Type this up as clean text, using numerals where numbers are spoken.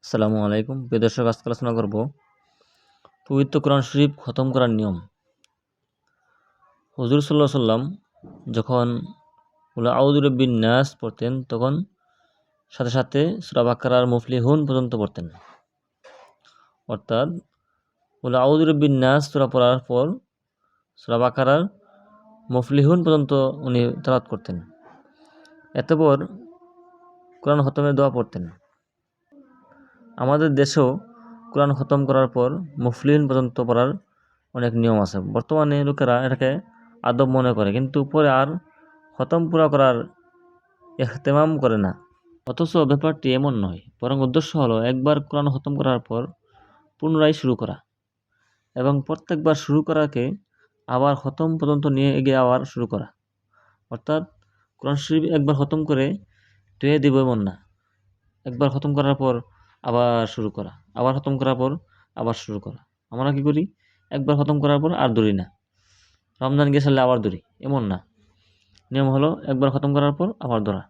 আসসালামু আলাইকুম প্রিয় দর্শক, আজকে আলোচনা করব পবিত্র কোরআন শরীফ খতম করার নিয়ম। হুজুর সাল্লাল্লাহু আলাইহি সাল্লাম যখন কুল আউযু বিরাব্বিন নাস পড়তেন তখন সাথে সাথে সূরা বাকারার মুফলিহুন পর্যন্ত পড়তেন। অর্থাৎ কুল আউযু বিরাব্বিন নাস সূরা পড়ার পর সূরা বাকারার মুফলিহুন পর্যন্ত উনি তেলাওয়াত করতেন। এরপর কোরআন খতমের দোয়া পড়তেন। আমাদের দেশেও কোরআন খতম করার পর মুফলিহুন পর্যন্ত পড়ার অনেক নিয়ম আছে। বর্তমানে লোকেরা এটাকে আদব মনে করে, কিন্তু পরে আর খতম পুরা করার ইহতেমাম করে না। অথচ ব্যাপারটি এমন নয়, বরং উদ্দেশ্য হলো একবার কোরআন খতম করার পর পুনরায় শুরু করা এবং প্রত্যেকবার শুরু করাকে আবার খতম পর্যন্ত নিয়ে এগিয়ে আবার শুরু করা। অর্থাৎ কোরআন শরীফ একবার খতম করে ধুয়ে দিব এমন না, একবার খতম করার পর আবার শুরু করা, আবার খতম করার পর আবার শুরু করা। আমরা কি করি, একবার খতম করার পর আর ধরি না, রমজান গেছে আবার ধরি, এমন না। নিয়ম হলো একবার খতম করার পর আবার ধরা।